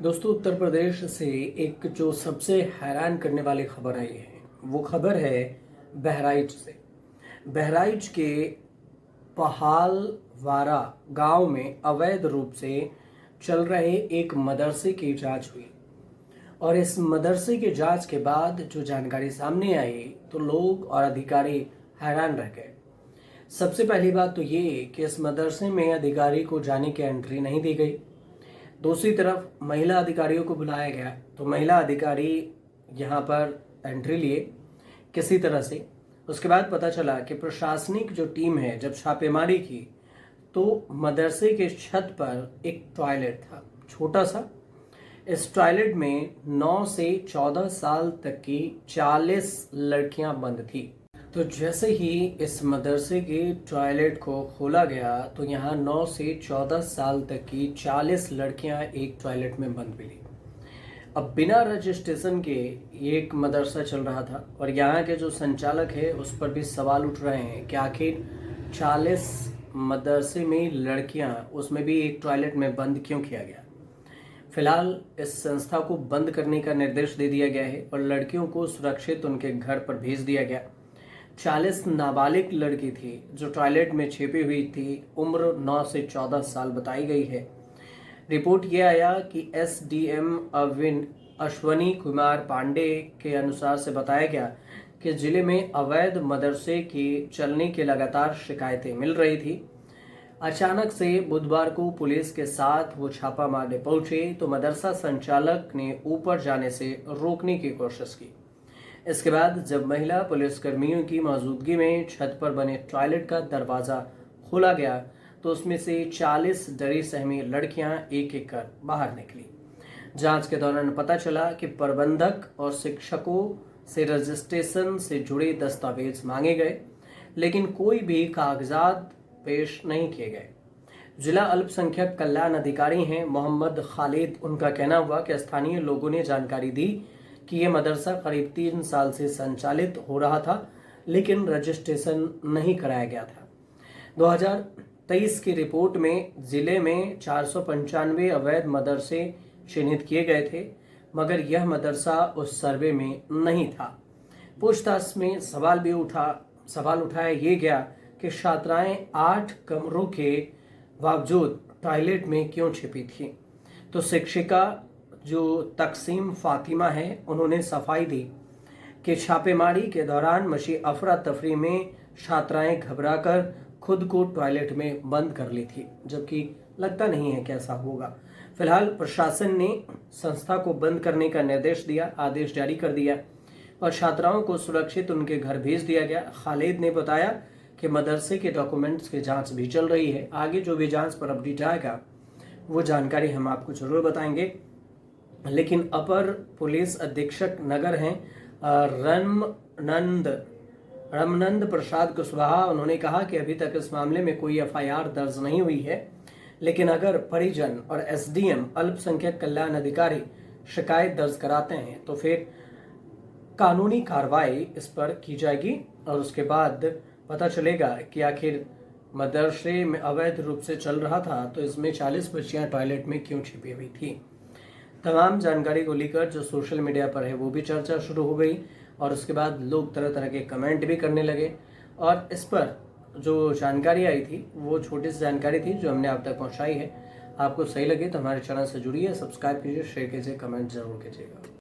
दोस्तों, उत्तर प्रदेश से एक जो सबसे हैरान करने वाली खबर आई है वो खबर है बहराइच से। बहराइच के पहालवारा गांव में अवैध रूप से चल रहे एक मदरसे की जांच हुई और इस मदरसे के जांच के बाद जो जानकारी सामने आई तो लोग और अधिकारी हैरान रह गए। सबसे पहली बात तो ये कि इस मदरसे में अधिकारी को जाने की एंट्री नहीं दी गई। दूसरी तरफ महिला अधिकारियों को बुलाया गया तो महिला अधिकारी यहाँ पर एंट्री लिए किसी तरह से। उसके बाद पता चला कि प्रशासनिक जो टीम है जब छापेमारी की तो मदरसे के छत पर एक टॉयलेट था, छोटा सा। इस टॉयलेट में 9 से 14 साल तक की 40 लड़कियां बंद थी। तो जैसे ही इस मदरसे के टॉयलेट को खोला गया तो यहाँ 9 से 14 साल तक की 40 लड़कियां एक टॉयलेट में बंद मिली। अब बिना रजिस्ट्रेशन के ये एक मदरसा चल रहा था और यहाँ के जो संचालक है उस पर भी सवाल उठ रहे हैं कि आखिर 40 मदरसे में लड़कियां, उसमें भी एक टॉयलेट में बंद क्यों किया गया। फिलहाल इस संस्था को बंद करने का निर्देश दे दिया गया है और लड़कियों को सुरक्षित उनके घर पर भेज दिया गया। 40 नाबालिग लड़की थी जो टॉयलेट में छिपी हुई थी। उम्र 9 से 14 साल बताई गई है। रिपोर्ट ये आया कि एसडीएम अश्वनी कुमार पांडे के अनुसार से बताया गया कि जिले में अवैध मदरसे की चलने की लगातार शिकायतें मिल रही थी। अचानक से बुधवार को पुलिस के साथ वो छापा मारने पहुंचे तो मदरसा संचालक ने ऊपर जाने से रोकने की कोशिश की। इसके बाद जब महिला पुलिसकर्मियों की मौजूदगी में छत पर बने टॉयलेट का दरवाजा खोला गया तो उसमें से 40 डरी सहमी लड़कियां एक एक कर बाहर निकली। जांच के दौरान पता चला कि प्रबंधक और शिक्षकों से रजिस्ट्रेशन से जुड़े दस्तावेज मांगे गए लेकिन कोई भी कागजात पेश नहीं किए गए। जिला अल्पसंख्यक कल्याण अधिकारी हैं मोहम्मद खालिद। उनका कहना हुआ कि स्थानीय लोगों ने जानकारी दी कि यह मदरसा करीब 3 साल से संचालित हो रहा था लेकिन रजिस्ट्रेशन नहीं कराया गया था। 2023 की रिपोर्ट में जिले में 495 अवैध मदरसे चिन्हित किए गए थे मगर यह मदरसा उस सर्वे में नहीं था। पूछताछ में सवाल उठाया ये गया कि छात्राएं 8 कमरों के बावजूद टॉयलेट में क्यों छिपी थी। तो शिक्षिका जो तकसीम फातिमा है उन्होंने सफाई दी कि छापेमारी के दौरान मची अफरा तफरी में छात्राएं घबराकर खुद को टॉयलेट में बंद कर ली थी, जबकि लगता नहीं है कि ऐसा होगा। फिलहाल प्रशासन ने संस्था को बंद करने का आदेश जारी कर दिया और छात्राओं को सुरक्षित उनके घर भेज दिया गया। खालिद ने बताया कि मदरसे के डॉक्यूमेंट्स की जांच भी चल रही है। आगे जो भी जांच पर अपडेट आएगा वो जानकारी हम आपको जरूर बताएंगे। लेकिन अपर पुलिस अधीक्षक नगर हैं रमनंद प्रसाद कुशवाहा, उन्होंने कहा कि अभी तक इस मामले में कोई एफआईआर दर्ज नहीं हुई है लेकिन अगर परिजन और एसडीएम अल्पसंख्यक कल्याण अधिकारी शिकायत दर्ज कराते हैं तो फिर कानूनी कार्रवाई इस पर की जाएगी और उसके बाद पता चलेगा कि आखिर मदरसे में अवैध रूप से चल रहा था तो इसमें 40 बच्चियां टॉयलेट में क्यों छिपी हुई थी। तमाम जानकारी को लेकर जो सोशल मीडिया पर है वो भी चर्चा शुरू हो गई और उसके बाद लोग तरह तरह के कमेंट भी करने लगे और इस पर जो जानकारी आई थी वो छोटी सी जानकारी थी जो हमने आप तक पहुंचाई है। आपको सही लगे तो हमारे चैनल से जुड़िए, सब्सक्राइब कीजिए, शेयर कीजिए, कमेंट जरूर कीजिएगा।